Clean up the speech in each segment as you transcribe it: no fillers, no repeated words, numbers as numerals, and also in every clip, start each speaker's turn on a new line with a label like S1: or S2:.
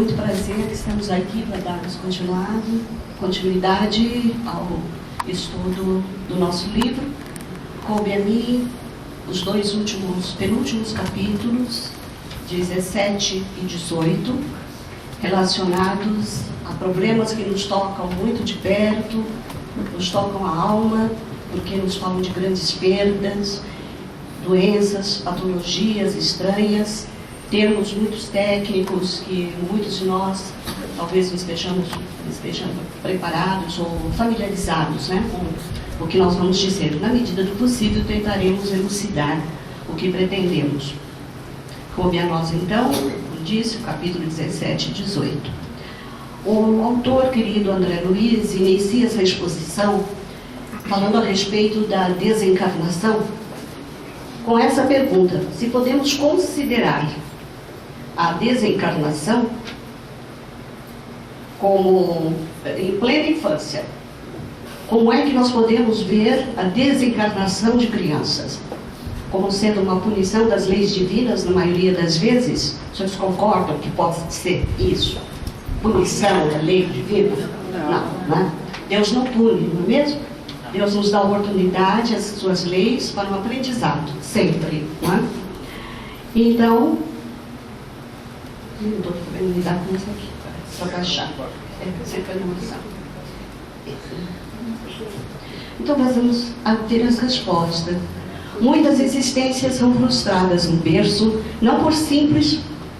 S1: muito prazer que estamos aqui para darmos continuidade ao estudo do nosso livro. Coube a mim os penúltimos capítulos, 17 e 18, relacionados a problemas que nos tocam muito de perto, nos tocam a alma, porque nos falam de grandes perdas, doenças, patologias estranhas, termos muito técnicos que muitos de nós talvez estejamos preparados ou familiarizados, né, com o que nós vamos dizer. Na medida do possível, tentaremos elucidar o que pretendemos. Coube a nós, então, como disse, o capítulo 17 e 18. O autor, querido André Luiz, inicia essa exposição falando a respeito da desencarnação com essa pergunta: se podemos considerar a desencarnação como em plena infância, como é que nós podemos ver a desencarnação de crianças? Como sendo uma punição das leis divinas, na maioria das vezes? Vocês concordam que pode ser isso? Punição da lei divina? Não, né? Deus não pune, não é mesmo? Deus nos dá a oportunidade, as suas leis, para um aprendizado, sempre, não é? Então, não estou podendo lidar com isso aqui, só baixar. Sempre emoção. Então, nós vamos ter as respostas. Muitas existências são frustradas no berço, não por simples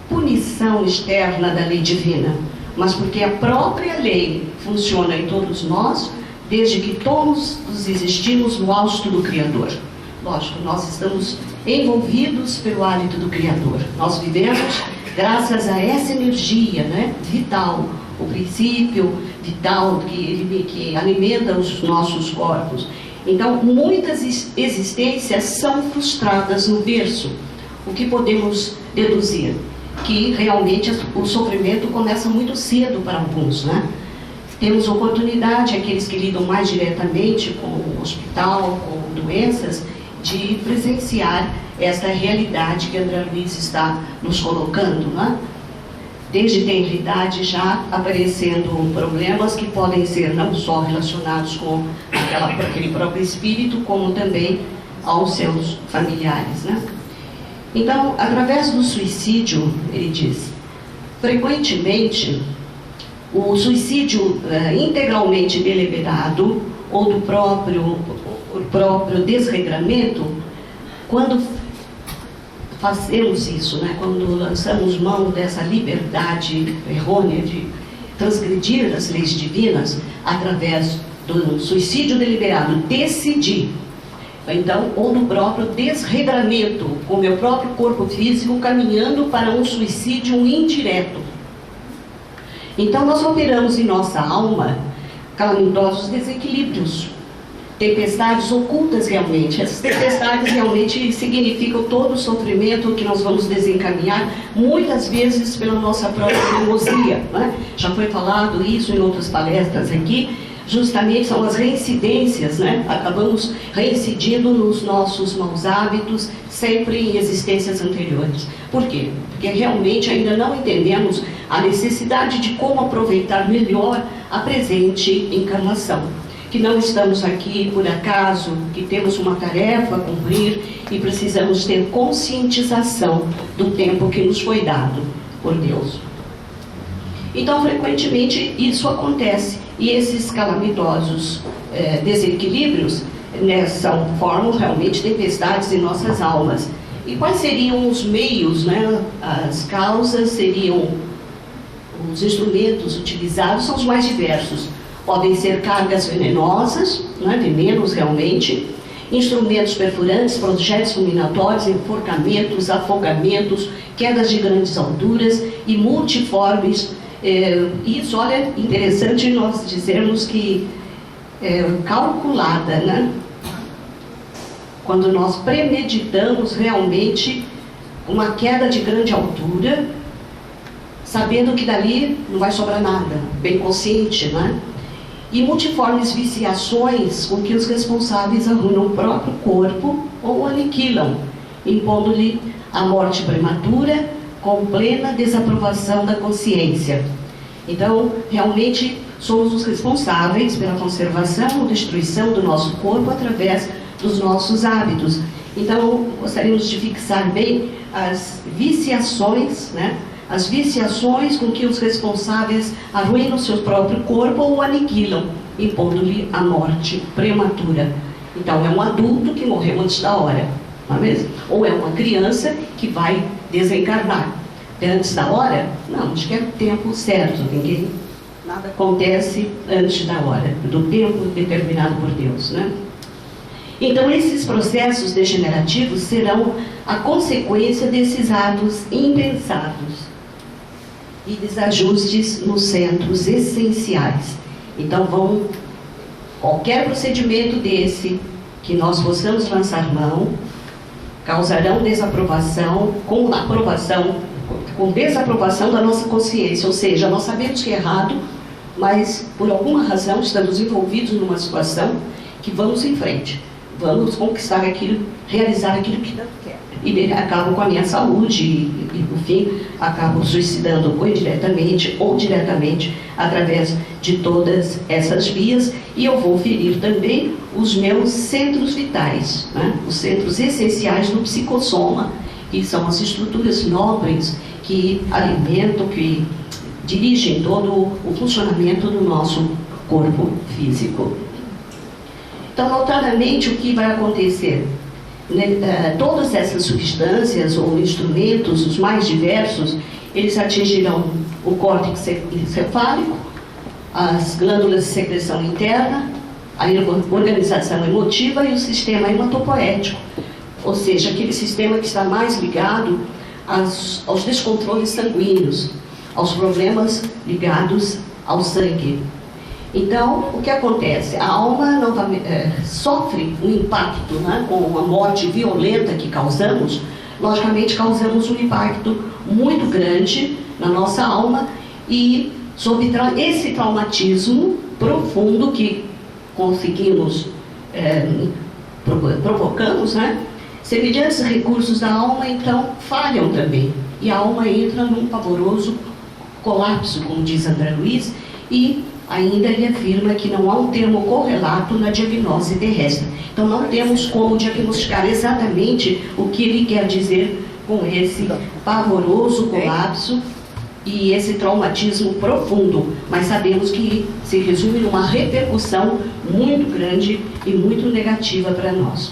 S1: punição externa da lei divina, mas porque a própria lei funciona em todos nós, desde que todos existimos no hausto do Criador. Lógico, nós estamos envolvidos pelo hálito do Criador. Nós vivemos graças a essa energia, né, vital, o princípio vital que alimenta os nossos corpos. Então, muitas existências são frustradas no berço. O que podemos deduzir? Que realmente o sofrimento começa muito cedo para alguns, né? Temos oportunidade, aqueles que lidam mais diretamente com o hospital, com doenças, de presenciar esta realidade que André Luiz está nos colocando, né? Desde tenra idade já aparecendo problemas que podem ser não só relacionados com aquele próprio espírito, como também aos seus familiares, né? Então, através do suicídio, ele diz, frequentemente, o suicídio integralmente deliberado ou do próprio desregramento, quando fazemos isso, né, quando lançamos mão dessa liberdade errônea de transgredir as leis divinas através do suicídio deliberado, decidir, então, ou do próprio desregramento, com o meu próprio corpo físico caminhando para um suicídio indireto. Então, nós operamos em nossa alma calamitosos desequilíbrios, tempestades ocultas realmente. Essas tempestades realmente significam todo o sofrimento que nós vamos desencaminhar, muitas vezes pela nossa própria teimosia, né? Já foi falado isso em outras palestras aqui. Justamente são as reincidências, né? Acabamos reincidindo nos nossos maus hábitos, sempre em existências anteriores. Por quê? Porque realmente ainda não entendemos a necessidade de como aproveitar melhor a presente encarnação. Que não estamos aqui por acaso, que temos uma tarefa a cumprir e precisamos ter conscientização do tempo que nos foi dado por Deus. Então, frequentemente, isso acontece. E esses calamitosos desequilíbrios, né, formam realmente tempestades em nossas almas. E quais seriam os meios, né? As causas seriam, os instrumentos utilizados são os mais diversos. Podem ser cargas venenosas, né, venenos realmente, instrumentos perfurantes, projéteis fulminatórios, enforcamentos, afogamentos, quedas de grandes alturas e multiformes. Isso, olha, interessante nós dizermos que calculada, né? Quando nós premeditamos realmente uma queda de grande altura, sabendo que dali não vai sobrar nada, bem consciente, né? E multiformes viciações com que os responsáveis arruinam o próprio corpo ou o aniquilam, impondo-lhe a morte prematura, com plena desaprovação da consciência. Então, realmente, somos os responsáveis pela conservação ou destruição do nosso corpo através dos nossos hábitos. Então, gostaríamos de fixar bem as viciações, né? As viciações com que os responsáveis arruinam seu próprio corpo ou o aniquilam, impondo-lhe a morte prematura. Então, é um adulto que morreu antes da hora, não é mesmo? Ou é uma criança que vai desencarnar. Antes da hora? Não, acho que é o tempo certo. Nada acontece antes da hora, do tempo determinado por Deus, né? Então, esses processos degenerativos serão a consequência desses atos impensados e desajustes nos centros essenciais. Então, qualquer procedimento desse que nós possamos lançar mão, causarão desaprovação, com desaprovação da nossa consciência, ou seja, nós sabemos que é errado, mas por alguma razão estamos envolvidos numa situação que vamos em frente, vamos conquistar aquilo, realizar aquilo que não quer. E acabo com a minha saúde e no fim, acabo suicidando ou indiretamente ou diretamente através de todas essas vias, e eu vou ferir também os meus centros vitais, né? Os centros essenciais do psicossoma, que são as estruturas nobres que alimentam, que dirigem todo o funcionamento do nosso corpo físico. Então, notadamente, o que vai acontecer? Todas essas substâncias ou instrumentos, os mais diversos, eles atingirão o córtex encefálico, as glândulas de secreção interna, a organização emotiva e o sistema hematopoético, ou seja, aquele sistema que está mais ligado aos descontroles sanguíneos, aos problemas ligados ao sangue. Então, o que acontece? A alma sofre um impacto, né, com a morte violenta que causamos. Logicamente, causamos um impacto muito grande na nossa alma, e sob esse traumatismo profundo que conseguimos, provocamos, né, semelhantes recursos da alma, então, falham também. E a alma entra num pavoroso colapso, como diz André Luiz, e ainda ele afirma que não há um termo correlato na diagnose terrestre. Então, não temos como diagnosticar exatamente o que ele quer dizer com esse pavoroso colapso e esse traumatismo profundo, mas sabemos que se resume numa repercussão muito grande e muito negativa para nós.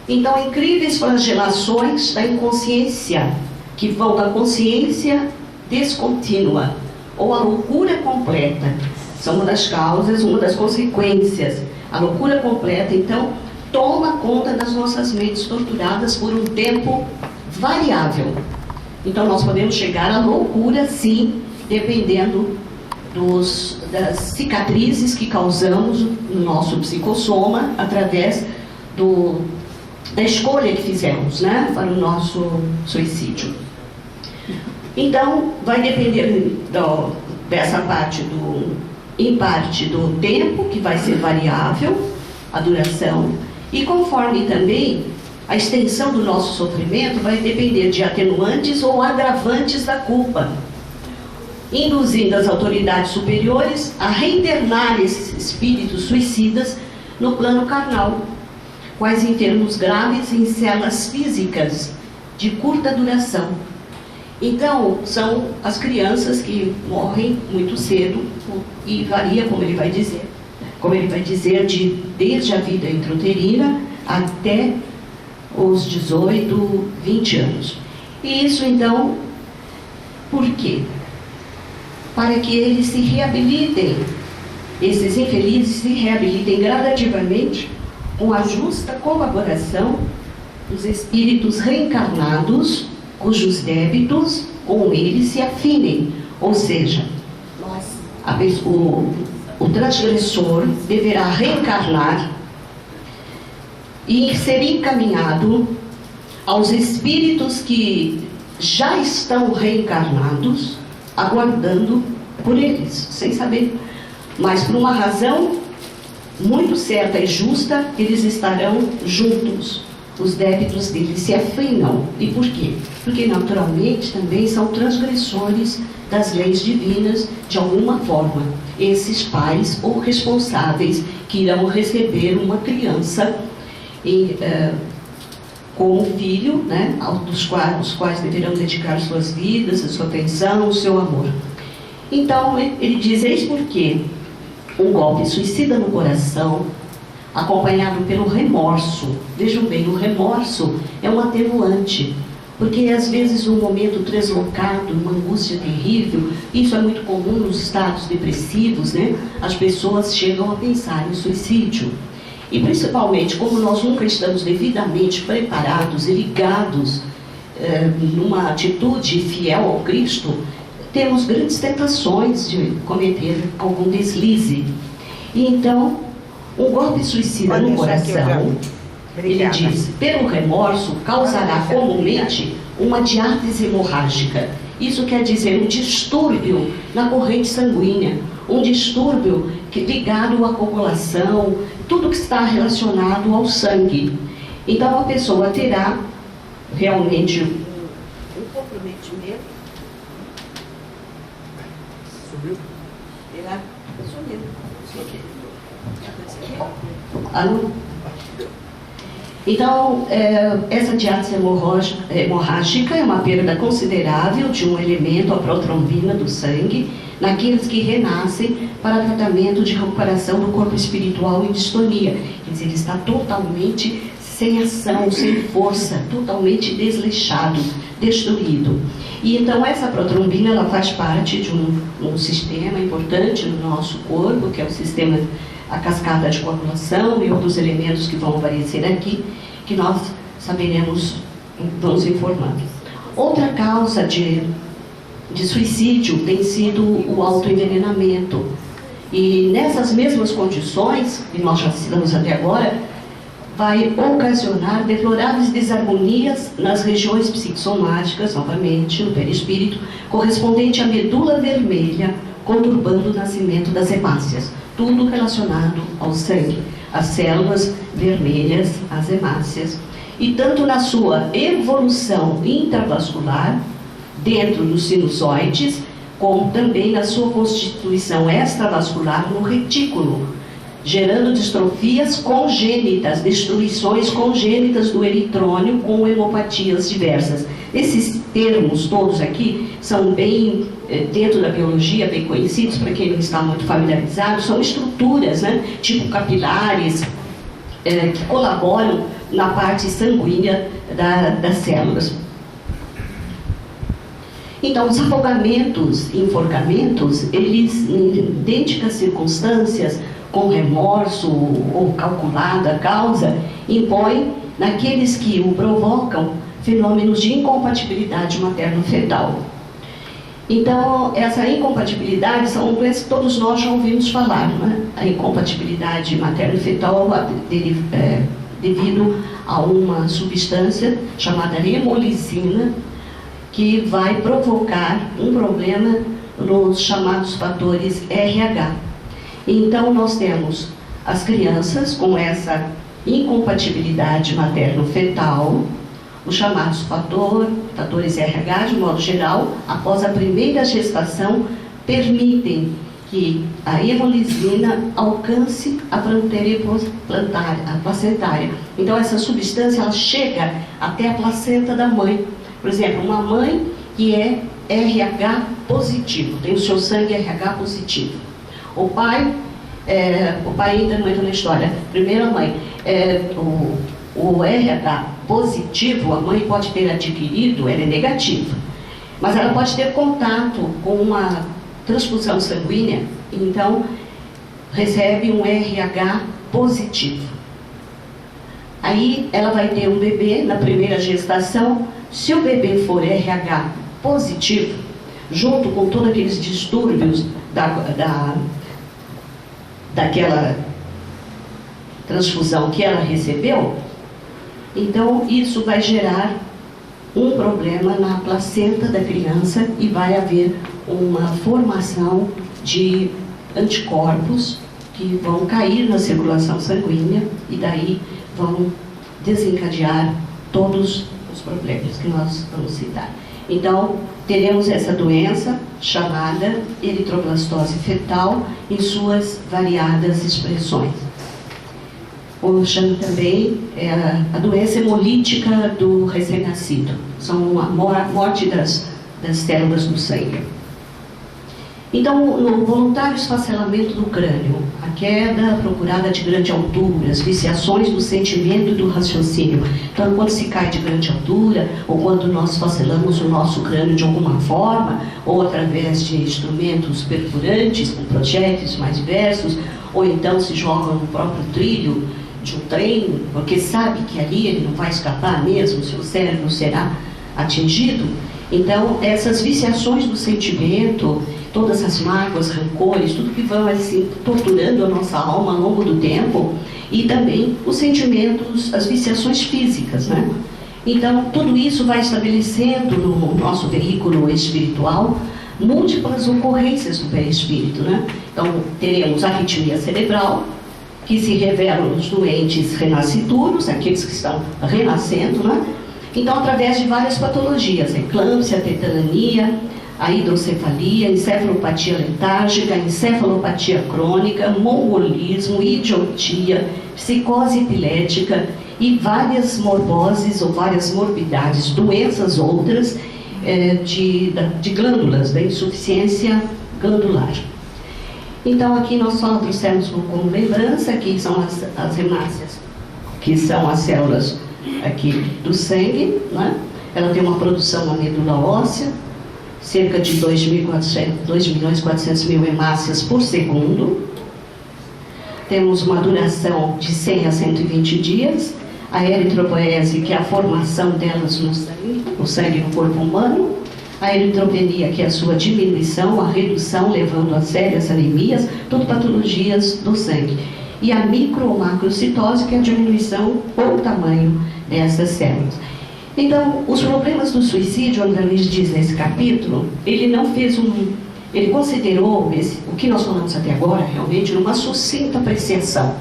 S1: Então, incríveis flagelações da inconsciência, que vão da consciência descontínua ou a loucura completa, são uma das causas, uma das consequências. A loucura completa, então, toma conta das nossas mentes torturadas por um tempo variável. Então, nós podemos chegar à loucura, sim, dependendo das cicatrizes que causamos no nosso psicossoma através da escolha que fizemos, né, para o nosso suicídio. Então, vai depender dessa parte em parte do tempo, que vai ser variável, a duração, e conforme também a extensão do nosso sofrimento vai depender de atenuantes ou agravantes da culpa, induzindo as autoridades superiores a reinternar esses espíritos suicidas no plano carnal, quais enfermos graves em células físicas de curta duração. Então, são as crianças que morrem muito cedo, e varia, como ele vai dizer, desde a vida intrauterina até os 18, 20 anos. E isso, então, por quê? Para que eles se reabilitem, esses infelizes se reabilitem gradativamente com a justa colaboração dos espíritos reencarnados, cujos débitos com eles se afinem. Ou seja, o transgressor deverá reencarnar e ser encaminhado aos espíritos que já estão reencarnados, aguardando por eles, sem saber. Mas por uma razão muito certa e justa, eles estarão juntos, os débitos dele se afinam. E por quê? Porque naturalmente também são transgressores das leis divinas de alguma forma, esses pais ou responsáveis que irão receber uma criança como filho, né, os quais deverão dedicar suas vidas, a sua atenção, o seu amor. Então ele diz: eis porque um golpe suicida no coração, acompanhado pelo remorso. Vejam bem, o remorso é um atenuante, porque às vezes um momento translocado, uma angústia terrível, isso é muito comum nos estados depressivos, né? As pessoas chegam a pensar em suicídio. E principalmente, como nós nunca estamos devidamente preparados e ligados numa atitude fiel ao Cristo, temos grandes tentações de cometer algum deslize. E então, um golpe suicida no coração, ele diz, pelo remorso, causará comumente uma diátese hemorrágica. Isso quer dizer um distúrbio na corrente sanguínea, um distúrbio ligado à coagulação, tudo que está relacionado ao sangue. Então a pessoa terá realmente um comprometimento. Subiu? Sumiu. Então, essa diátese hemorrágica é uma perda considerável de um elemento, a protrombina do sangue, naqueles que renascem para tratamento de recuperação do corpo espiritual em distonia. Quer dizer, ele está totalmente sem ação, sem força, totalmente desleixado, destruído. E então essa protrombina, ela faz parte de um sistema importante no nosso corpo, que é o sistema, a cascata de coagulação e outros elementos que vão aparecer aqui, que nós saberemos, vamos informar. Outra causa de suicídio tem sido o autoenvenenamento. E nessas mesmas condições, que nós já citamos até agora, vai ocasionar deploráveis desarmonias nas regiões psicossomáticas, novamente, no perispírito, correspondente à medula vermelha, conturbando o nascimento das hemácias. Tudo relacionado ao sangue, as células vermelhas, as hemácias. E tanto na sua evolução intravascular, dentro dos sinusoides, como também na sua constituição extravascular no retículo, gerando distrofias congênitas, destruições congênitas do eritrônio com hemopatias diversas. Esses termos todos aqui são bem, dentro da biologia, bem conhecidos, para quem não está muito familiarizado, são estruturas, né, tipo capilares, que colaboram na parte sanguínea das células. Então, os afogamentos e enforcamentos, eles, em idênticas circunstâncias, com remorso ou calculada causa, impõem naqueles que o provocam fenômenos de incompatibilidade materno-fetal. Então, essa incompatibilidade são doenças que todos nós já ouvimos falar, né? A incompatibilidade materno-fetal devido a uma substância chamada hemolisina, que vai provocar um problema nos chamados fatores RH. Então, nós temos as crianças com essa incompatibilidade materno-fetal, os chamados fatores RH, de modo geral, após a primeira gestação, permitem que a hemolisina alcance a fronteira placentária. Então, essa substância, ela chega até a placenta da mãe. Por exemplo, uma mãe que é RH positivo, tem o seu sangue RH positivo. O pai entra muito na história. Primeiro a mãe, o RH positivo, a mãe pode ter adquirido, ela é negativa. Mas ela pode ter contato com uma transfusão sanguínea, então recebe um RH positivo. Aí ela vai ter um bebê na primeira gestação. Se o bebê for RH positivo, junto com todos aqueles distúrbios daquela transfusão que ela recebeu, então isso vai gerar um problema na placenta da criança e vai haver uma formação de anticorpos que vão cair na circulação sanguínea e daí vão desencadear todos os problemas que nós vamos citar. Então, teremos essa doença chamada eritroblastose fetal em suas variadas expressões. Ou chama também a doença hemolítica do recém-nascido. São a morte das células do sangue. Então, no voluntário esfacelamento do crânio, a queda procurada de grande altura, as viciações do sentimento e do raciocínio. Então, quando se cai de grande altura, ou quando nós esfacelamos o nosso crânio de alguma forma, ou através de instrumentos perfurantes, com projéteis mais diversos, ou então se joga no próprio trilho de um trem, porque sabe que ali ele não vai escapar mesmo, seu cérebro será atingido. Então, essas viciações do sentimento, todas as mágoas, rancores, tudo que vão assim, torturando a nossa alma ao longo do tempo, e também os sentimentos, as viciações físicas, né? Então, tudo isso vai estabelecendo no nosso veículo espiritual múltiplas ocorrências do perispírito, né? Então, teremos a arritmia cerebral, que se revelam nos doentes renascituros, aqueles que estão renascendo, né? Então, através de várias patologias, eclâmpsia, tetania, a hidrocefalia, encefalopatia letárgica, encefalopatia crônica, mongolismo, idiotia, psicose epilética e várias morboses ou várias morbidades, doenças outras de glândulas, da insuficiência glandular. Então, aqui nós só trouxemos como lembrança que são as hemácias, que são as células aqui do sangue, né? Ela tem uma produção na medula óssea, cerca de 2.400.000 hemácias por segundo. Temos uma duração de 100 a 120 dias. A eritropoese, que é a formação delas no sangue no corpo humano. A eritropenia, que é a sua diminuição, a redução, levando a sérias anemias, tudo patologias do sangue. E a micro ou macrocitose, que é a diminuição ou tamanho dessas células. Então, os problemas do suicídio, André Luiz diz nesse capítulo, ele considerou o que nós falamos até agora, realmente, numa sucinta apreciação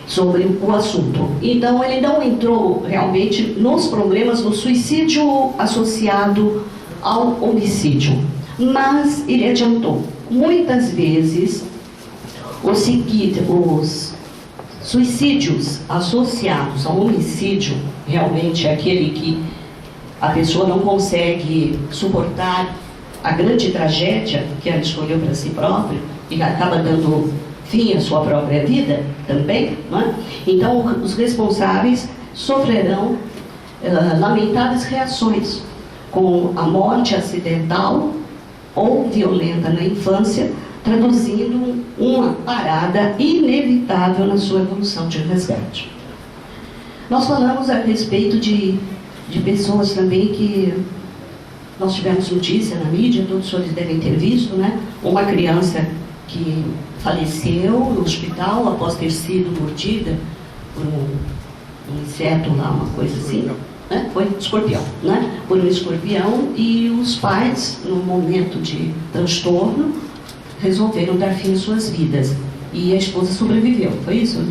S1: sobre o assunto. Então, ele não entrou realmente nos problemas do suicídio associado ao homicídio, mas ele adiantou. Muitas vezes, os suicídios associados ao homicídio, realmente é aquele que a pessoa não consegue suportar a grande tragédia que ela escolheu para si própria e acaba dando fim à sua própria vida também, não é? Então, os responsáveis sofrerão lamentáveis reações com a morte acidental ou violenta na infância, traduzindo uma parada inevitável na sua evolução de resgate. Nós falamos a respeito de pessoas também que nós tivemos notícia na mídia, todos os senhores devem ter visto, né? Uma criança que faleceu no hospital após ter sido mordida por um inseto lá, uma coisa assim, né? Foi escorpião, né? Por um escorpião, e os pais, no momento de transtorno, resolveram dar fim às suas vidas. E a esposa sobreviveu, foi isso?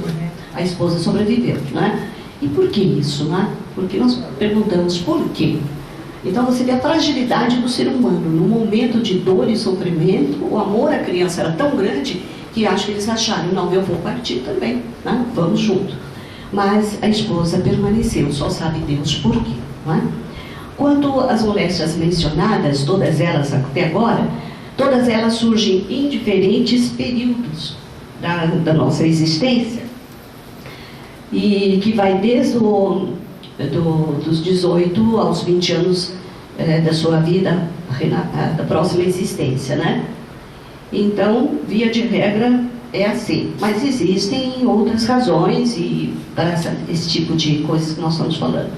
S1: A esposa sobreviveu, né? E por que isso, né? Porque nós perguntamos por quê. Então você vê a fragilidade do ser humano. No momento de dor e sofrimento, o amor à criança era tão grande que acho que eles acharam, não, eu vou partir também, né? Vamos junto. Mas a esposa permaneceu, só sabe Deus por quê, não é? Quanto às moléstias mencionadas, todas elas até agora, todas elas surgem em diferentes períodos da nossa existência, e que vai desde dos 18 aos 20 anos da sua vida, da próxima existência, né? Então, via de regra, é assim. Mas existem outras razões e para esse tipo de coisas que nós estamos falando.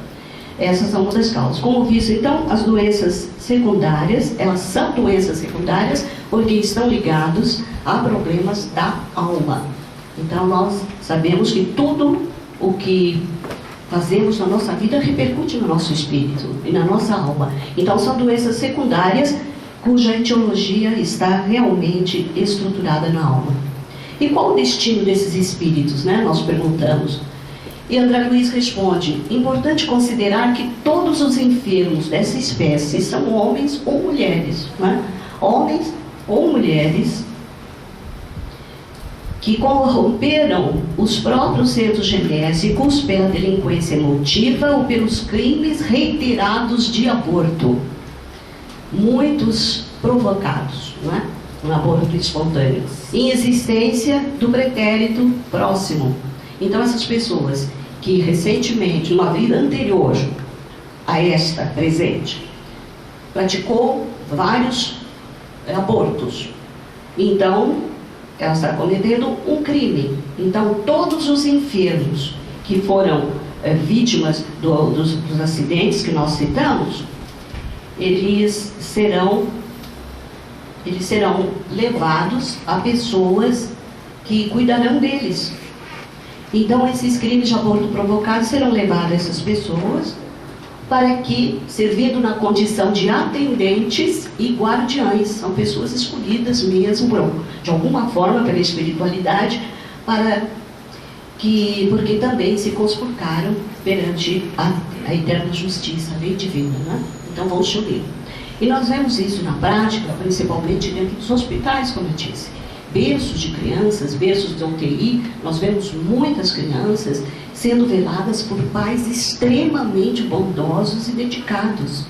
S1: Essas são uma das causas. Como visto, então, as doenças secundárias, elas são doenças secundárias porque estão ligados a problemas da alma. Então, nós sabemos que tudo o que fazemos na nossa vida repercute no nosso espírito e na nossa alma. Então, são doenças secundárias cuja etiologia está realmente estruturada na alma. E qual o destino desses espíritos, né? Nós perguntamos. E André Luiz responde: importante considerar que todos os enfermos dessa espécie são homens ou mulheres, não é? Homens ou mulheres que corromperam os próprios centros genésicos pela delinquência emotiva ou pelos crimes reiterados de aborto, muitos provocados, não é? Um aborto espontâneo, em existência do pretérito próximo. Então essas pessoas que recentemente, numa vida anterior a esta presente, praticou vários abortos, então ela está cometendo um crime. Então todos os enfermos que foram vítimas dos acidentes que nós citamos, eles serão levados a pessoas que cuidarão deles. Então esses crimes de aborto provocado serão levados a essas pessoas para que, servindo na condição de atendentes e guardiães, são pessoas escolhidas mesmo, de alguma forma, pela espiritualidade, porque também se conspurcaram perante a eterna justiça, a lei divina, né? Então vão chover. E nós vemos isso na prática, principalmente dentro dos hospitais, como eu disse. Berços de crianças, berços de UTI, nós vemos muitas crianças sendo veladas por pais extremamente bondosos e dedicados.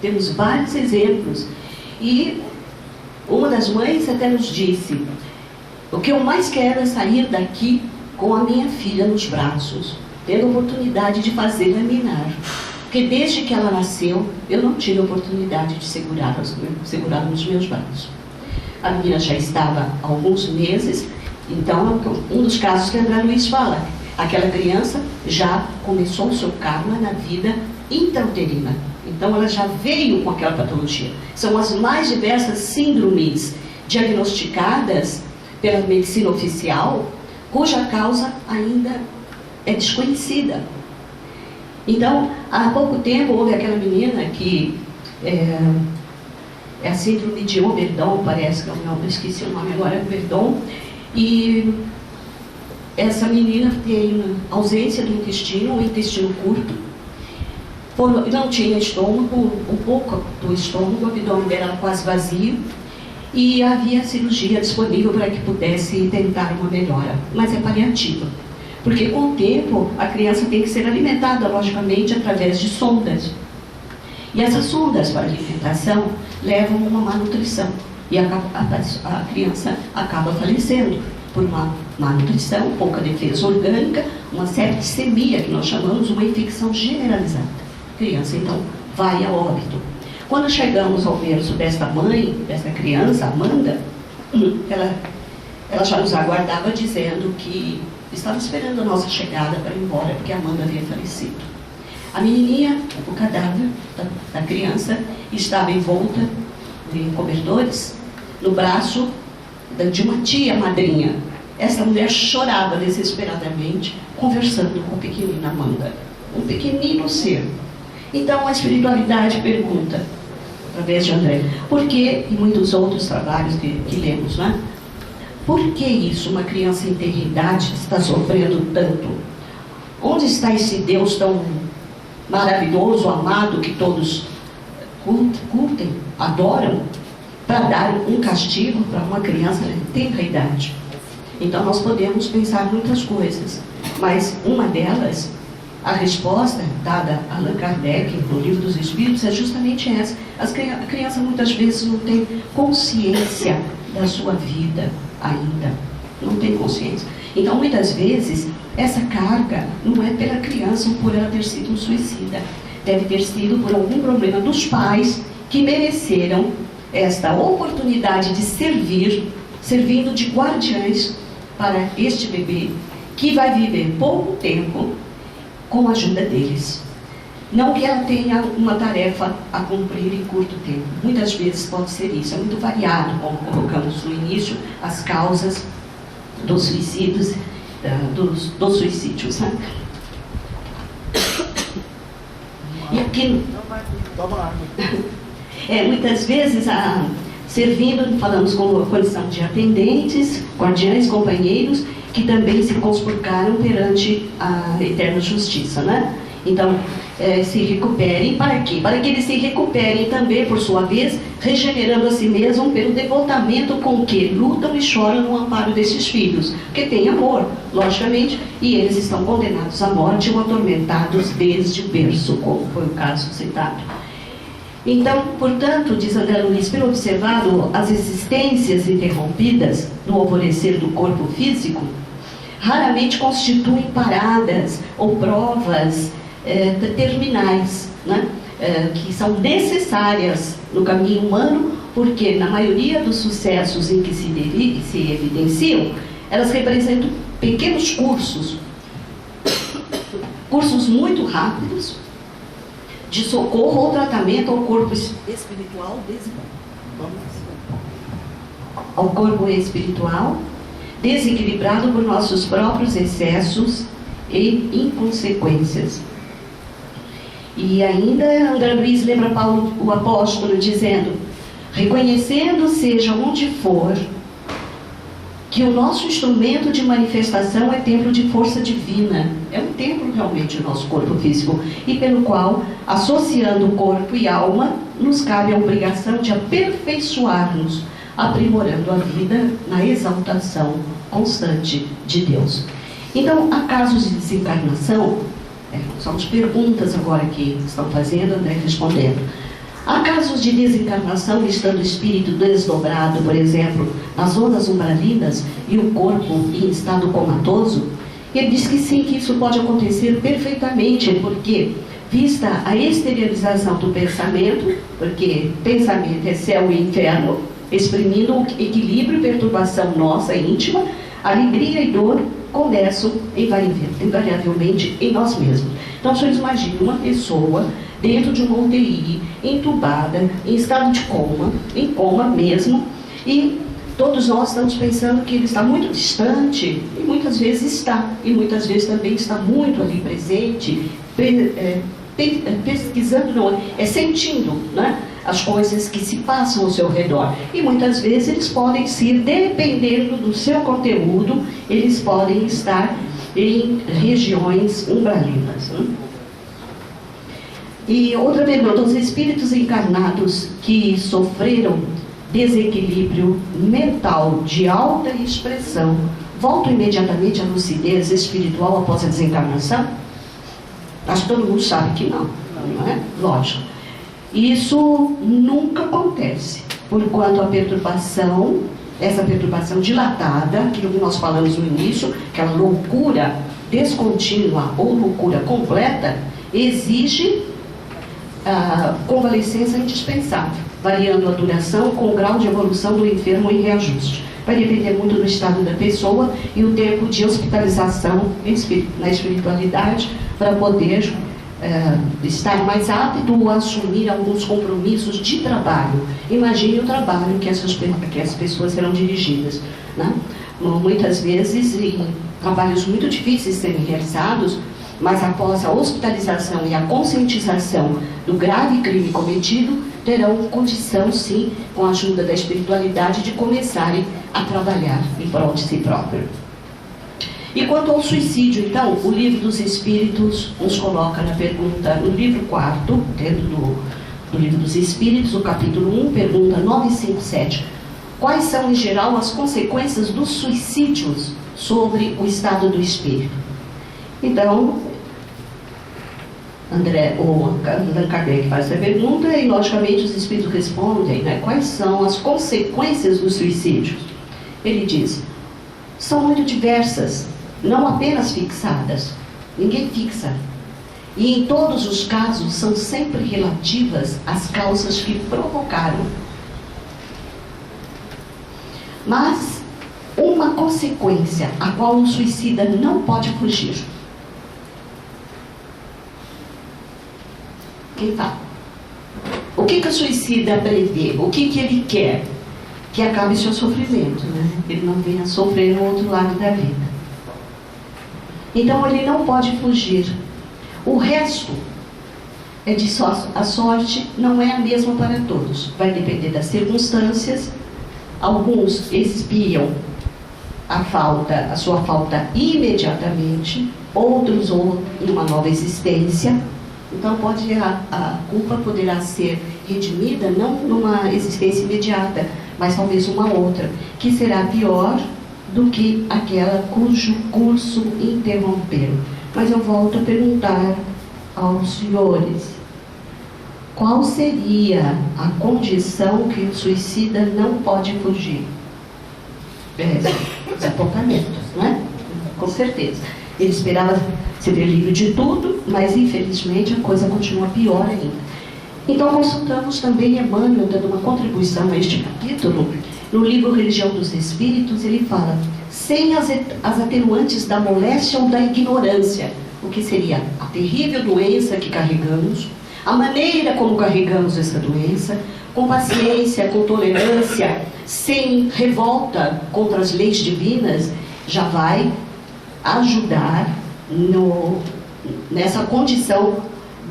S1: Temos vários exemplos. E uma das mães até nos disse: o que eu mais quero é sair daqui com a minha filha nos braços, tendo a oportunidade de fazê-la minar. Porque desde que ela nasceu, eu não tive a oportunidade de segurá-la nos meus braços. A menina já estava há alguns meses, então um dos casos que André Luiz fala, aquela criança já começou o seu karma na vida intrauterina. Então ela já veio com aquela patologia. São as mais diversas síndromes diagnosticadas pela medicina oficial, cuja causa ainda é desconhecida. Então, há pouco tempo houve aquela menina que é a síndrome de Oberdan, parece que eu esqueci o nome agora, Oberdan, e essa menina tem ausência do intestino, um intestino curto, não tinha estômago, um pouco do estômago, o abdômen dela era quase vazio, e havia cirurgia disponível para que pudesse tentar uma melhora, mas é paliativa. Porque com o tempo a criança tem que ser alimentada, logicamente, através de sondas. E essas sondas para alimentação levam a uma má nutrição. E a criança acaba falecendo por uma má nutrição, pouca defesa orgânica, uma septicemia, que nós chamamos uma infecção generalizada. A criança, então, vai a óbito. Quando chegamos ao berço desta mãe, desta criança, Amanda, ela já nos aguardava dizendo que estava esperando a nossa chegada para ir embora, porque a Amanda havia falecido. A menininha, o cadáver da criança, estava envolta em cobertores, no braço de uma tia madrinha. Essa mulher chorava desesperadamente, conversando com a pequenina Amanda, um pequenino ser. Então a espiritualidade pergunta, através de André, por que, e muitos outros trabalhos que lemos, né? Por que isso, uma criança em tenra idade, está sofrendo tanto? Onde está esse Deus tão maravilhoso, amado, que todos curtem, adoram, para dar um castigo para uma criança em tenra idade? Então nós podemos pensar muitas coisas, mas uma delas, a resposta dada a Allan Kardec no Livro dos Espíritos é justamente essa. A criança muitas vezes não tem consciência da sua vida ainda, não tem consciência. Então muitas vezes essa carga não é pela criança ou por ela ter sido um suicida, deve ter sido por algum problema dos pais que mereceram esta oportunidade de servindo de guardiães para este bebê que vai viver pouco tempo com a ajuda deles. Não que ela tenha uma tarefa a cumprir em curto tempo. Muitas vezes pode ser isso. É muito variado, como colocamos no início, as causas dos suicídios, dos suicídios. Né? E aqui, muitas vezes, servindo, falamos com a condição de atendentes, guardiães, companheiros, que também se conspurcaram perante a eterna justiça, né? Então, se recuperem para quê? Para que eles se recuperem também, por sua vez, regenerando a si mesmos pelo devotamento com que lutam e choram no amparo desses filhos, porque tem amor, logicamente, e eles estão condenados à morte ou atormentados desde o berço, como foi o caso citado. Então, portanto, diz André Luiz, pelo observado, as existências interrompidas no alvorecer do corpo físico raramente constituem paradas ou provas terminais, né? Que são necessárias no caminho humano, porque na maioria dos sucessos em que se evidenciam, elas representam pequenos cursos muito rápidos, de socorro ou tratamento ao corpo espiritual desequilibrado por nossos próprios excessos e inconsequências. E ainda André Luiz lembra Paulo, o apóstolo, dizendo: reconhecendo, seja onde for, que o nosso instrumento de manifestação é templo de força divina. É um templo realmente o nosso corpo físico, e pelo qual, associando corpo e alma, nos cabe a obrigação de aperfeiçoar-nos, aprimorando a vida na exaltação constante de Deus. Então, há casos de desencarnação, são as perguntas agora que estão fazendo, André respondendo. Há casos de desencarnação estando o espírito desdobrado, por exemplo, nas zonas umbralinas e o corpo em estado comatoso? Ele diz que sim, que isso pode acontecer perfeitamente, porque, vista a exteriorização do pensamento, porque pensamento é céu e inferno, exprimindo o equilíbrio e perturbação nossa íntima, alegria e dor começam invariavelmente em nós mesmos. Então, vocês imaginam uma pessoa dentro de uma UTI, entubada, em estado de coma, em coma mesmo, e todos nós estamos pensando que ele está muito distante, e muitas vezes está, e muitas vezes também está muito ali presente, pesquisando, não, sentindo, né, as coisas que se passam ao seu redor. E muitas vezes eles podem ser, dependendo do seu conteúdo, eles podem estar em regiões umbralinas, né? E outra pergunta: os espíritos encarnados que sofreram desequilíbrio mental de alta expressão voltam imediatamente à lucidez espiritual após a desencarnação? Acho que todo mundo sabe que não, não é? Lógico. Isso nunca acontece, porquanto a perturbação, essa perturbação dilatada, aquilo que nós falamos no início, aquela loucura descontínua ou loucura completa, exige convalescença indispensável, variando a duração com o grau de evolução do enfermo em reajuste. Vai depender muito do estado da pessoa e o tempo de hospitalização na espiritualidade para poder estar mais apto a assumir alguns compromissos de trabalho. Imagine o trabalho que as pessoas serão dirigidas, né? Muitas vezes em trabalhos muito difíceis de serem realizados, mas após a hospitalização e a conscientização do grave crime cometido, terão condição, sim, com a ajuda da espiritualidade, de começarem a trabalhar em prol de si próprio. E quanto ao suicídio, então, o Livro dos Espíritos nos coloca na pergunta, no livro 4, dentro do Livro dos Espíritos, o capítulo 1, pergunta 957. Quais são, em geral, as consequências dos suicídios sobre o estado do espírito? Então, Allan Kardec faz essa pergunta e, logicamente, os espíritos respondem, né? Quais são as consequências dos suicídios? Ele diz: são muito diversas, não apenas fixadas. Ninguém fixa. E em todos os casos são sempre relativas às causas que provocaram. Mas uma consequência a qual o suicida não pode fugir. Quem fala? O que o suicida prevê? O que ele quer? Que acabe seu sofrimento, né? Ele não venha sofrer no outro lado da vida. Então ele não pode fugir. O resto é de a sorte não é a mesma para todos. Vai depender das circunstâncias. Alguns expiam a sua falta imediatamente, outros ou em uma nova existência. Então a culpa poderá ser redimida não numa existência imediata, mas talvez uma outra, que será pior do que aquela cujo curso interrompeu. Mas eu volto a perguntar aos senhores: qual seria a condição que o suicida não pode fugir? Desapontamentos, não é? Com certeza. Ele esperava ser livre de tudo, mas infelizmente a coisa continua pior ainda. Então consultamos também Emmanuel, dando uma contribuição a este capítulo. No livro Religião dos Espíritos, ele fala: sem as atenuantes da moléstia ou da ignorância, o que seria a terrível doença que carregamos, a maneira como carregamos essa doença, com paciência, com tolerância, sem revolta contra as leis divinas, já vai ajudar nessa condição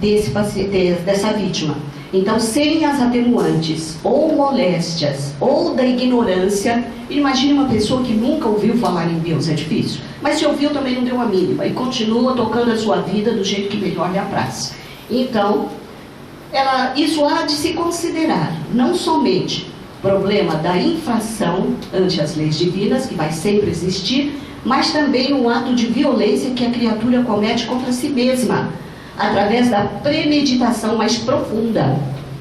S1: dessa vítima. Então, sem as atenuantes, ou moléstias, ou da ignorância. Imagine uma pessoa que nunca ouviu falar em Deus, é difícil. Mas se ouviu, também não deu a mínima, e continua tocando a sua vida do jeito que melhor lhe apraz. Então, isso há de se considerar, não somente problema da infração ante as leis divinas, que vai sempre existir, mas também um ato de violência que a criatura comete contra si mesma, através da premeditação mais profunda.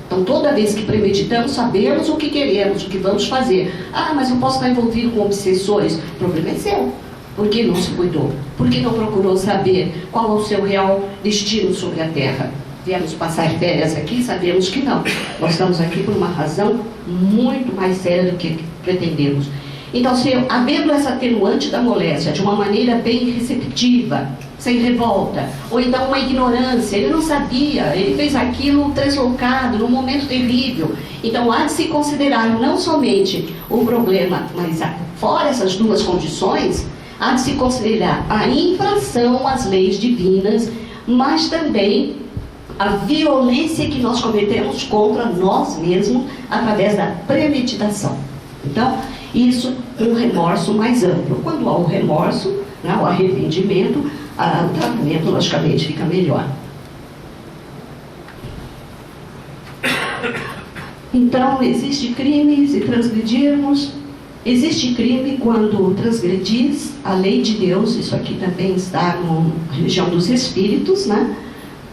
S1: Então, toda vez que premeditamos, sabemos o que queremos, o que vamos fazer. Ah, mas eu posso estar envolvido com obsessores. O problema é seu. Por que não se cuidou? Por que não procurou saber qual é o seu real destino sobre a Terra? Viemos passar férias aqui, sabemos que não. Nós estamos aqui por uma razão muito mais séria do que pretendemos. Então, se havendo essa atenuante da moléstia de uma maneira bem receptiva, sem revolta, ou então uma ignorância, ele não sabia, ele fez aquilo deslocado, num momento terrível. Então, há de se considerar não somente o problema, mas fora essas duas condições, há de se considerar a infração às leis divinas, mas também a violência que nós cometemos contra nós mesmos através da premeditação. Então, isso um remorso mais amplo. Quando há o remorso, né, o arrependimento, o tratamento logicamente fica melhor. Então, existe crime se transgredirmos. Existe crime quando transgredis a lei de Deus. Isso aqui também está na Religião dos Espíritos, né?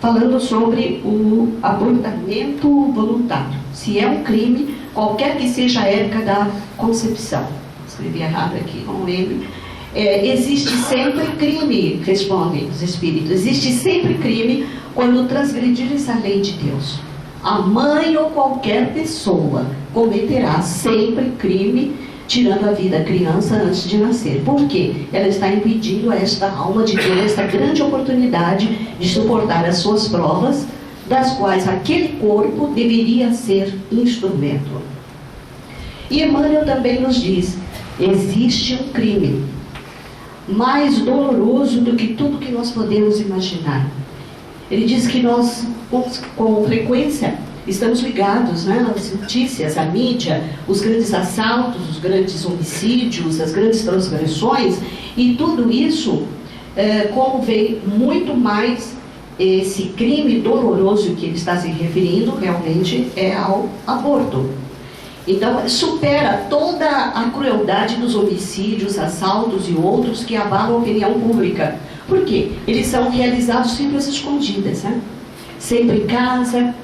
S1: Falando sobre o abortamento voluntário. Se é um crime, qualquer que seja a época da concepção. Escrevi errado aqui, não lembro. Existe sempre crime, respondem os Espíritos. Existe sempre crime quando transgredires a lei de Deus. A mãe ou qualquer pessoa cometerá sempre crime, tirando a vida da criança antes de nascer. Por quê? Ela está impedindo a esta alma de ter esta grande oportunidade de suportar as suas provas, das quais aquele corpo deveria ser instrumento. E Emmanuel também nos diz: existe um crime mais doloroso do que tudo que nós podemos imaginar. Ele diz que nós, com frequência, estamos ligados, né, às notícias, à mídia, os grandes assaltos, os grandes homicídios, as grandes transgressões, e tudo isso, como vem muito mais esse crime doloroso que ele está se referindo, realmente é ao aborto. Então, supera toda a crueldade dos homicídios, assaltos e outros que abalam a opinião pública. Por quê? Eles são realizados sempre às escondidas, né? Sempre em casa,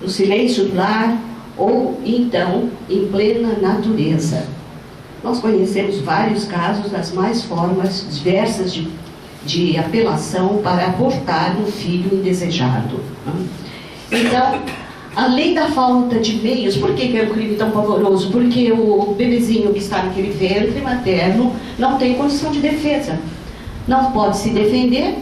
S1: no silêncio do lar, ou então em plena natureza. Nós conhecemos vários casos das mais formas diversas de apelação para abortar um filho indesejado. Então, além da falta de meios, por que é um crime tão pavoroso? Porque o bebezinho que está naquele ventre materno não tem condição de defesa. Não pode se defender,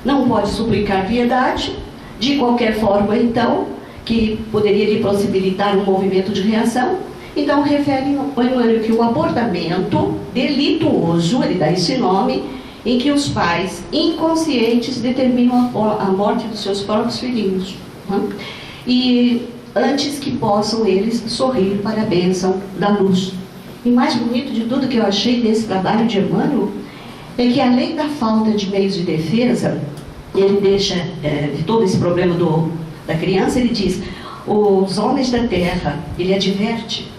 S1: não pode suplicar piedade, de qualquer forma, então, que poderia lhe possibilitar um movimento de reação. Então, refere o Emmanuel que o abortamento delituoso, ele dá esse nome, em que os pais inconscientes determinam a morte dos seus próprios filhinhos. E antes que possam eles sorrir para a bênção da luz. E mais bonito de tudo que eu achei nesse trabalho de Emmanuel é que, além da falta de meios de defesa, ele deixa, de todo esse problema da criança, ele diz: os homens da terra, ele adverte,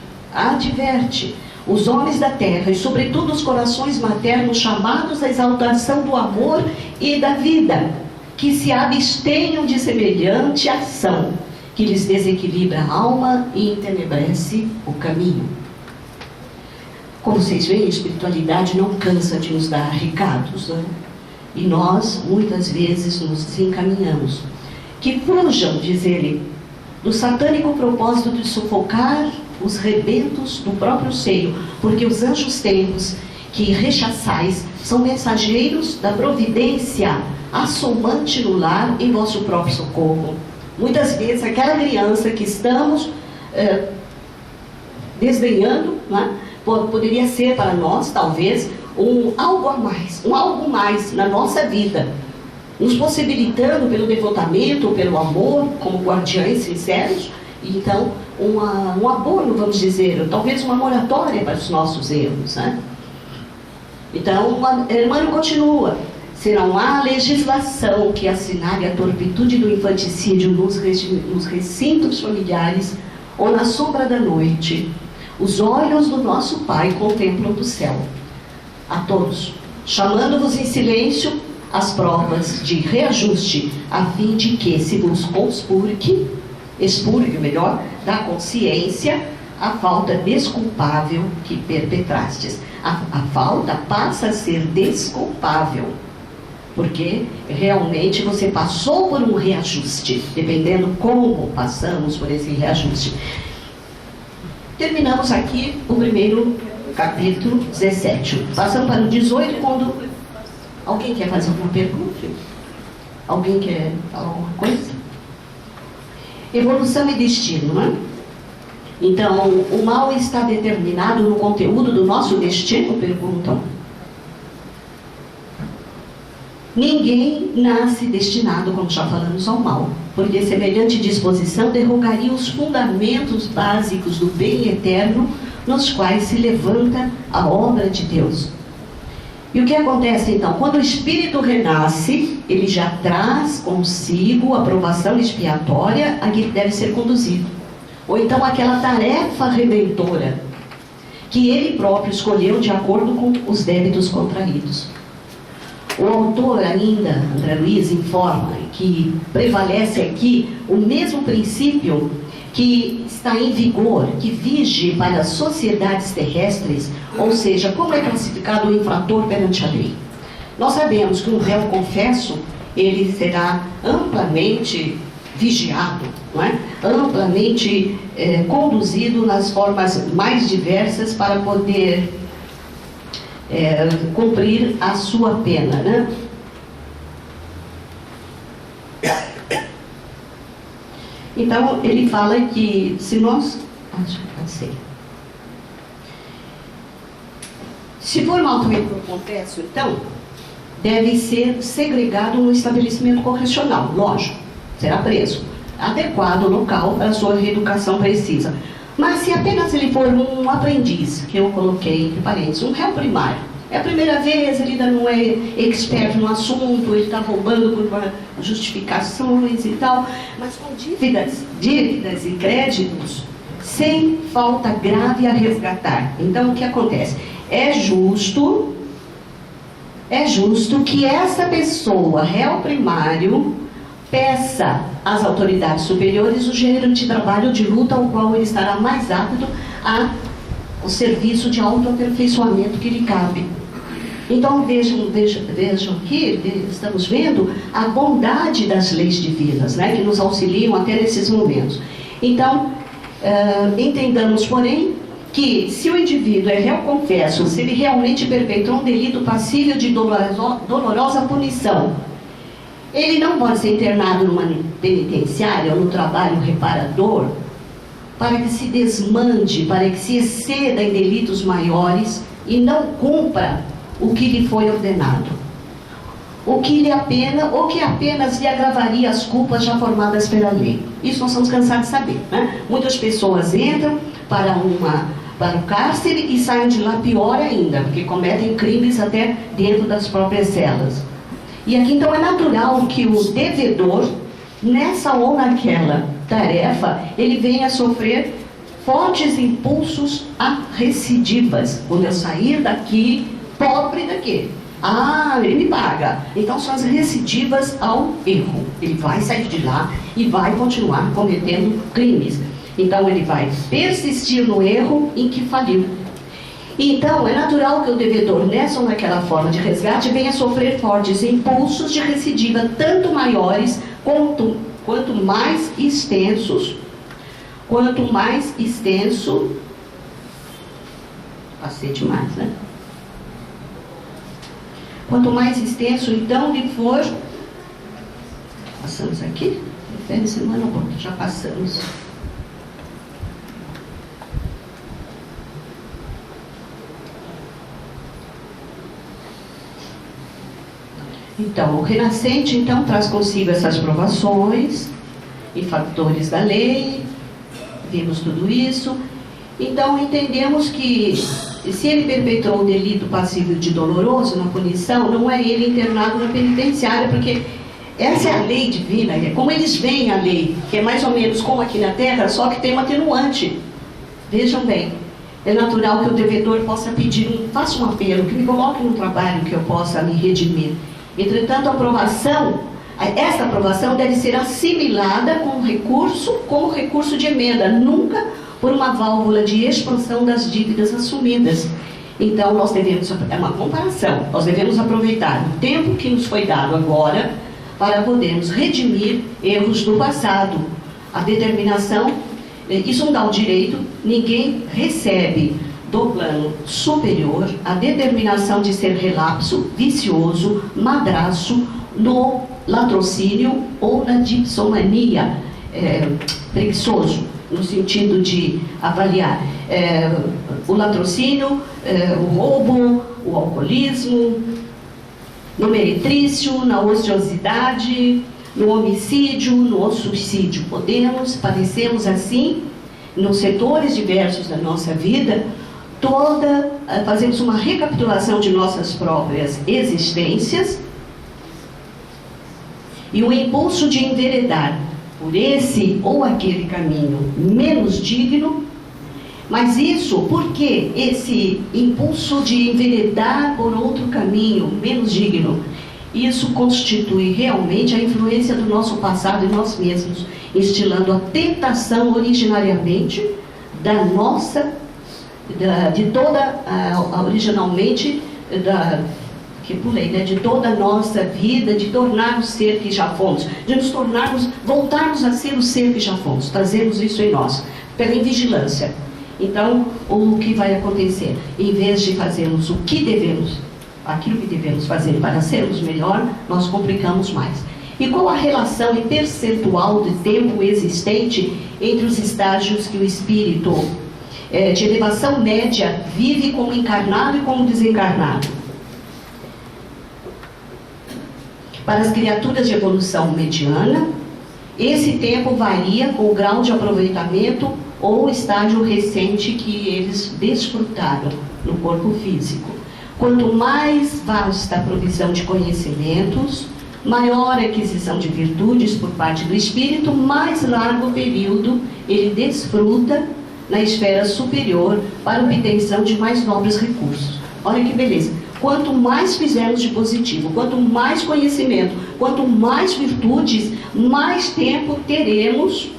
S1: os homens da terra, e sobretudo os corações maternos chamados à exaltação do amor e da vida, que se abstenham de semelhante ação, que lhes desequilibra a alma e entenebrece o caminho. Como vocês veem, a espiritualidade não cansa de nos dar recados, né? E nós, muitas vezes, nos desencaminhamos. Que fujam, diz ele, do satânico propósito de sufocar os rebentos do próprio seio, porque os anjos tempos que rechaçais são mensageiros da providência assomante no lar em vosso próprio socorro. Muitas vezes aquela criança que estamos desdenhando, né, poderia ser para nós, talvez, algo mais na nossa vida, nos possibilitando pelo devotamento, pelo amor, como guardiães sinceros, e então um abono, vamos dizer, talvez uma moratória para os nossos erros, né? Então, Emmanuel continua: se não há legislação que assinale a torpitude do infanticídio nos recintos familiares ou na sombra da noite, os olhos do nosso Pai contemplam do céu a todos, chamando-vos em silêncio as provas de reajuste, a fim de que se vos expurgue melhor, da consciência a falta desculpável que perpetrastes. A falta passa a ser desculpável, porque realmente você passou por um reajuste, dependendo como passamos por esse reajuste. Terminamos aqui o primeiro capítulo 17. Passando para o 18, quando... Alguém quer fazer alguma pergunta? Alguém quer falar alguma coisa? Evolução e destino, né? Então, o mal está determinado no conteúdo do nosso destino? Perguntam. Ninguém nasce destinado, como já falamos, ao mal, porque semelhante disposição derrogaria os fundamentos básicos do bem eterno nos quais se levanta a obra de Deus. E o que acontece então? Quando o espírito renasce, ele já traz consigo a provação expiatória a que ele deve ser conduzido. Ou então aquela tarefa redentora que ele próprio escolheu de acordo com os débitos contraídos. O autor ainda, André Luiz, informa que prevalece aqui o mesmo princípio que está em vigor, que vige para as sociedades terrestres, ou seja, como é classificado o infrator perante a lei. Nós sabemos que um réu confesso, ele será amplamente vigiado, não é? Amplamente conduzido nas formas mais diversas para poder cumprir a sua pena, né? Então, ele fala que se nós... Se for maltratamento por confesso, então, deve ser segregado no estabelecimento correcional, lógico, será preso, adequado ao local para a sua reeducação precisa. Mas se apenas ele for um aprendiz, que eu coloquei entre parênteses, um réu primário, é a primeira vez, ele ainda não é expert no assunto, ele está roubando por justificações e tal, mas com dívidas e créditos, sem falta grave a resgatar. Então, o que acontece? É justo que essa pessoa, réu primário, peça às autoridades superiores o gênero de trabalho de luta ao qual ele estará mais apto ao serviço de autoaperfeiçoamento que lhe cabe. Então vejam que estamos vendo a bondade das leis divinas, né, que nos auxiliam até nesses momentos. Então, entendamos, porém, que se o indivíduo é réu confesso, se ele realmente perpetrou um delito passível de dolorosa punição, ele não pode ser internado numa penitenciária ou no trabalho reparador para que se desmande, para que se exceda em delitos maiores e não cumpra o que lhe foi ordenado. O que apenas lhe agravaria as culpas já formadas pela lei. Isso nós estamos cansados de saber, né? Muitas pessoas entram para para o cárcere e saem de lá pior ainda, porque cometem crimes até dentro das próprias celas. E aqui então é natural que o devedor, nessa ou naquela tarefa, ele venha a sofrer fortes impulsos a recidivas. Quando eu sair daqui, pobre daqui. Ah, ele me paga. Então são as recidivas ao erro. Ele vai sair de lá e vai continuar cometendo crimes. Então ele vai persistir no erro em que faliu. Então é natural que o devedor, nessa ou naquela forma de resgate, venha a sofrer fortes impulsos de recidiva, tanto maiores quanto mais extensos. Quanto mais extenso, passei demais, né? Quanto mais extenso, então, lhe for, passamos aqui, refere semana outra, já passamos. Então, o renascente, então, traz consigo essas provações e fatores da lei. Vimos tudo isso. Então entendemos que se ele perpetrou um delito passível de doloroso na punição, não é ele internado na penitenciária, porque essa é a lei divina, é como eles veem a lei, que é mais ou menos como aqui na Terra, só que tem um atenuante. Vejam bem, é natural que o devedor possa pedir, faça um apelo, que me coloque no trabalho que eu possa me redimir. Entretanto, essa aprovação deve ser assimilada como recurso de emenda, nunca por uma válvula de expansão das dívidas assumidas. Então, é uma comparação, nós devemos aproveitar o tempo que nos foi dado agora para podermos redimir erros do passado. A determinação, isso não dá o direito, ninguém recebe do plano superior a determinação de ser relapso, vicioso, madraço, no latrocínio ou na dipsomania, preguiçoso, no sentido de avaliar o latrocínio, o roubo, o alcoolismo, no meretrício, na ociosidade, no homicídio, no suicídio. Padecemos assim, nos setores diversos da nossa vida, fazemos uma recapitulação de nossas próprias existências, e o impulso de enveredar por esse ou aquele caminho menos digno. Mas isso, por que esse impulso de enveredar por outro caminho menos digno? Isso constitui realmente a influência do nosso passado em nós mesmos, instilando a tentação originariamente de toda a nossa vida, de tornar o ser que já fomos, de nos voltarmos a ser o ser que já fomos, trazemos isso em nós, pela invigilância. Então, o que vai acontecer? Em vez de fazermos aquilo que devemos fazer para sermos melhor, nós complicamos mais. E qual a relação em percentual de tempo existente entre os estágios que o espírito de elevação média vive como encarnado e como desencarnado? Para as criaturas de evolução mediana, esse tempo varia com o grau de aproveitamento ou estágio recente que eles desfrutaram no corpo físico. Quanto mais vasta a provisão de conhecimentos, maior a aquisição de virtudes por parte do espírito, mais largo período ele desfruta na esfera superior para obtenção de mais nobres recursos. Olha que beleza! Quanto mais fizermos de positivo, quanto mais conhecimento, quanto mais virtudes, mais tempo teremos,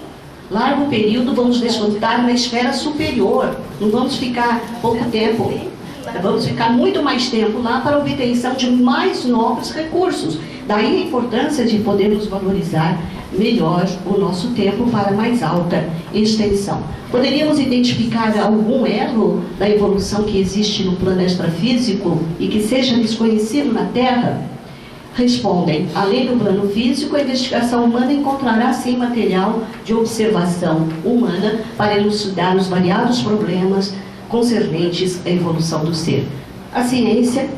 S1: largo período vamos desfrutar na esfera superior. Não vamos ficar pouco tempo, vamos ficar muito mais tempo lá para a obtenção de mais novos recursos. Daí a importância de podermos valorizar melhor o nosso tempo para mais alta extensão. Poderíamos identificar algum elo da evolução que existe no plano extrafísico e que seja desconhecido na Terra? Respondem, além do plano físico, a investigação humana encontrará sim material de observação humana para elucidar os variados problemas concernentes à evolução do ser. A ciência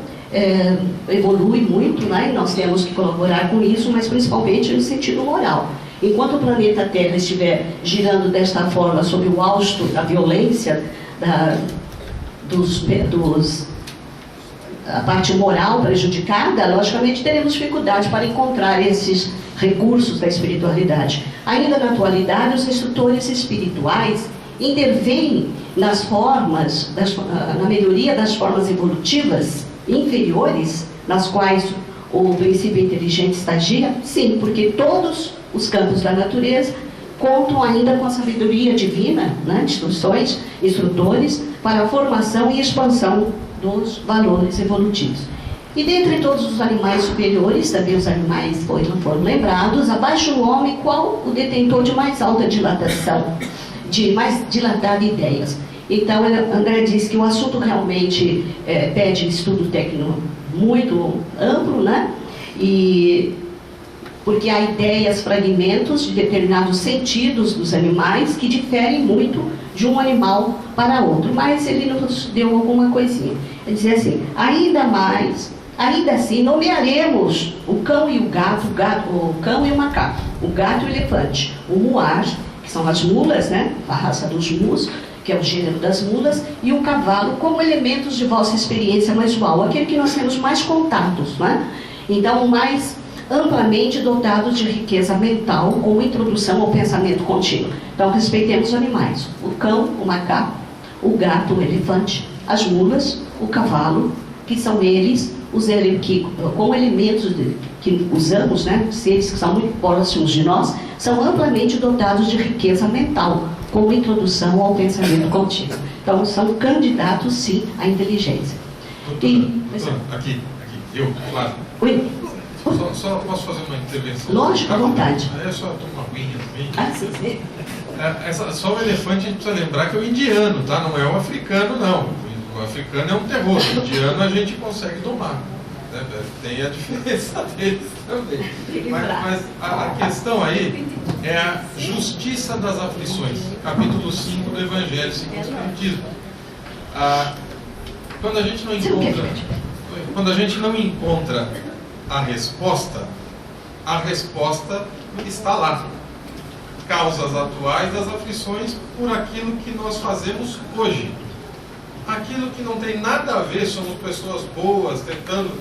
S1: evolui muito, né? E nós temos que colaborar com isso, mas principalmente no sentido moral. Enquanto o planeta Terra estiver girando desta forma, sob o hausto da violência, a parte moral prejudicada, logicamente teremos dificuldade para encontrar esses recursos da espiritualidade. Ainda na atualidade, os instrutores espirituais intervêm nas formas, na melhoria das formas evolutivas inferiores, nas quais o princípio inteligente estagia? Sim, porque todos os campos da natureza contam ainda com a sabedoria divina, né, instruções, instrutores, para a formação e expansão dos valores evolutivos. E dentre todos os animais superiores, também os animais foram lembrados, abaixo do homem, qual o detentor de mais alta dilatação, de mais dilatada ideias. Então, André diz que o assunto realmente pede estudo técnico muito amplo, né? Porque há ideias, fragmentos de determinados sentidos dos animais que diferem muito de um animal para outro. Mas ele nos deu alguma coisinha. Ele dizia assim: ainda assim, nomearemos o cão e o gato, o cão e o macaco, o gato e o elefante, o muar, que são as mulas, né? A raça dos mus, que é o gênero das mulas, e o cavalo, como elementos de vossa experiência mais usual, aquele que nós temos mais contatos, né? Então, mais amplamente dotados de riqueza mental, com introdução ao pensamento contínuo. Então, respeitemos os animais: o cão, o macaco, o gato, o elefante, as mulas, o cavalo, que são eles, com elementos que usamos, né, seres que são muito próximos de nós, são amplamente dotados de riqueza mental, com introdução ao pensamento contínuo. Então, são candidatos, sim, à inteligência.
S2: Aqui, eu, claro.
S1: Oi?
S2: Só posso fazer uma intervenção?
S1: Lógico, à vontade.
S2: Eu só tomo uma aguinha também.
S1: Ah, sim.
S2: Só o elefante, a gente precisa lembrar que é o indiano, tá? Não é o africano, não. O africano é um terror. O indiano a gente consegue domar. Né? Tem a diferença deles também. Mas a questão aí é a justiça das aflições. Capítulo 5 do Evangelho segundo o Espiritismo. Quando a gente não encontra a resposta está lá. Causas atuais das aflições por aquilo que nós fazemos hoje. Aquilo que não tem nada a ver, somos pessoas boas, tentando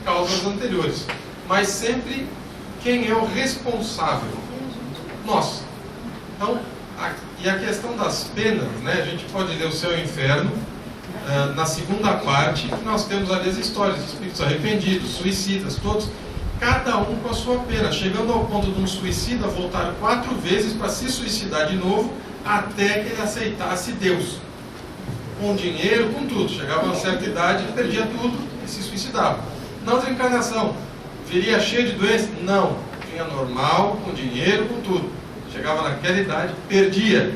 S2: causas anteriores. Mas sempre quem é o responsável? Nós. Então, e a questão das penas, né? A gente pode ler o Céu e o Inferno. Na segunda parte, nós temos ali as histórias de espíritos arrependidos, suicidas, todos, cada um com a sua pena, chegando ao ponto de um suicida voltar 4 vezes para se suicidar de novo, até que ele aceitasse Deus. Com dinheiro, com tudo. Chegava a uma certa idade, ele perdia tudo e se suicidava. Na outra encarnação, viria cheio de doenças? Não. Vinha normal, com dinheiro, com tudo. Chegava naquela idade, perdia,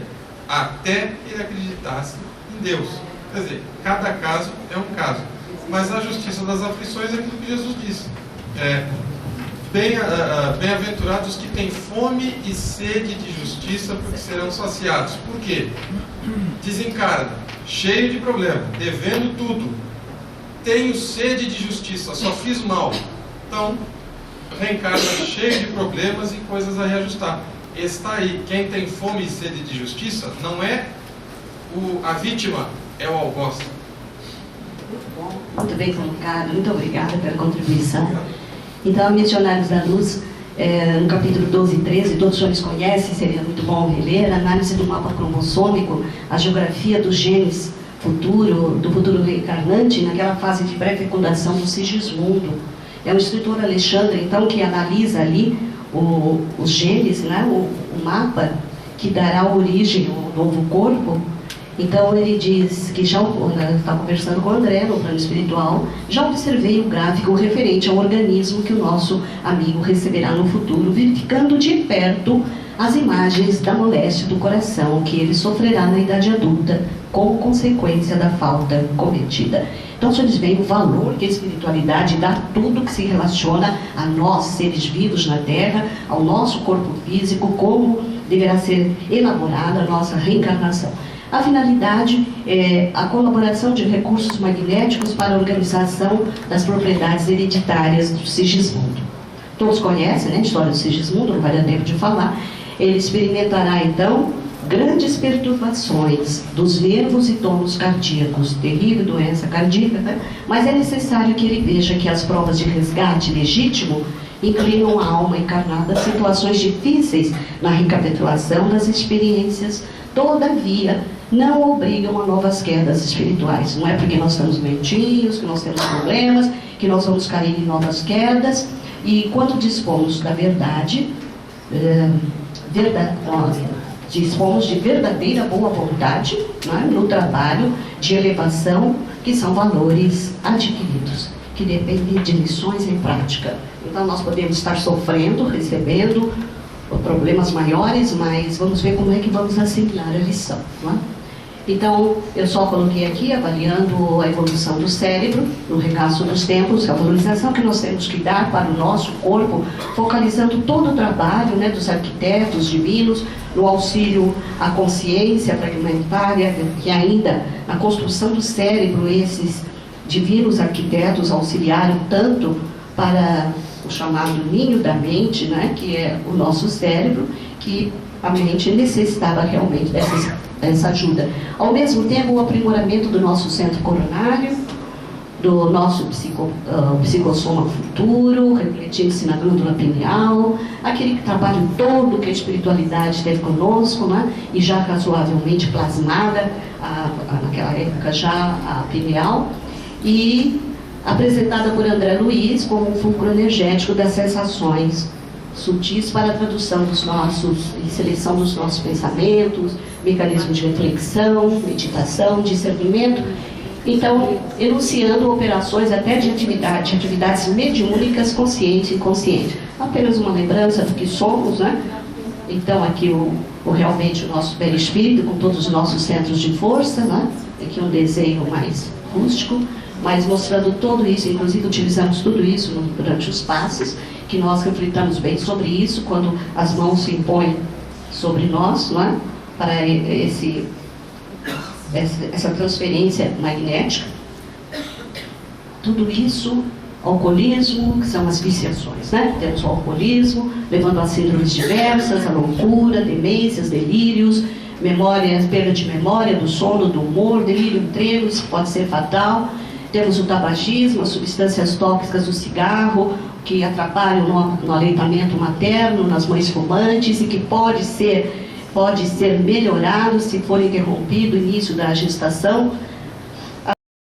S2: até que ele acreditasse em Deus. Quer dizer, cada caso é um caso. Mas a justiça das aflições é aquilo que Jesus disse. Bem-aventurados que têm fome e sede de justiça, porque serão saciados. Por quê? Desencarna, cheio de problema, devendo tudo. Tenho sede de justiça, só fiz mal. Então, reencarna cheio de problemas e coisas a reajustar. Está aí. Quem tem fome e sede de justiça não é a vítima, é o algoz.
S1: Muito bem colocado, muito obrigada pela contribuição. Então, Missionários da Luz, no capítulo 12 e 13, todos os senhores conhecem, seria muito bom reler, a análise do mapa cromossômico, a geografia dos genes do futuro reencarnante, naquela fase de pré-fecundação do Sigismundo. É o escritor Alexandre, então, que analisa ali os genes, né, o mapa que dará origem ao novo corpo. Então ele diz que já está conversando com o André no plano espiritual, já observei o gráfico referente ao organismo que o nosso amigo receberá no futuro, verificando de perto as imagens da moléstia do coração que ele sofrerá na idade adulta como consequência da falta cometida. Então, os senhores veem o valor que a espiritualidade dá a tudo que se relaciona a nós, seres vivos na Terra, ao nosso corpo físico, como deverá ser elaborada a nossa reencarnação. A finalidade é a colaboração de recursos magnéticos para a organização das propriedades hereditárias do Sigismundo. Todos conhecem, né, a história do Sigismundo, não vai dar tempo de falar. Ele experimentará, então, grandes perturbações dos nervos e tônus cardíacos, terrível doença cardíaca, né? Mas é necessário que ele veja que as provas de resgate legítimo inclinam a alma encarnada a situações difíceis na recapitulação das experiências, todavia não obrigam a novas quedas espirituais. Não é porque nós estamos lentinhos, que nós temos problemas, que nós vamos cair em novas quedas. E quando dispomos da verdade, dispomos de verdadeira boa vontade, né, no trabalho de elevação, que são valores adquiridos, que dependem de lições em prática. Então nós podemos estar sofrendo, recebendo problemas maiores, mas vamos ver como é que vamos assimilar a lição, né? Então, eu só coloquei aqui, avaliando a evolução do cérebro, no regaço dos tempos, a valorização que nós temos que dar para o nosso corpo, focalizando todo o trabalho, né, dos arquitetos divinos, no auxílio à consciência fragmentária, que ainda, na construção do cérebro, esses divinos arquitetos auxiliaram tanto para o chamado ninho da mente, né, que é o nosso cérebro, que a mente necessitava realmente dessa ajuda. Ao mesmo tempo, o aprimoramento do nosso centro coronário, do nosso psicossoma futuro, refletindo-se na glândula pineal, aquele trabalho todo que a espiritualidade teve conosco, né? E já razoavelmente plasmada, naquela época já a pineal, e apresentada por André Luiz como um fulcro energético das sensações sutis para a tradução dos nossos e seleção dos nossos pensamentos, mecanismo de reflexão, meditação, discernimento. Então, enunciando operações até de atividades mediúnicas, consciente e inconsciente. Apenas uma lembrança do que somos, né? Então, aqui realmente o nosso perispírito, com todos os nossos centros de força, né? Aqui um desenho mais rústico, mas mostrando tudo isso, inclusive utilizamos tudo isso durante os passos, que nós refletamos bem sobre isso, quando as mãos se impõem sobre nós, não é? Para essa transferência magnética. Tudo isso, alcoolismo, que são as viciações, né? Temos o alcoolismo, levando a síndromes diversas, a loucura, demências, delírios, memórias, perda de memória, do sono, do humor, delírio treino, isso pode ser fatal. Temos o tabagismo, as substâncias tóxicas do cigarro, que atrapalham no aleitamento materno, nas mães fumantes, e que pode ser melhorado se for interrompido o início da gestação,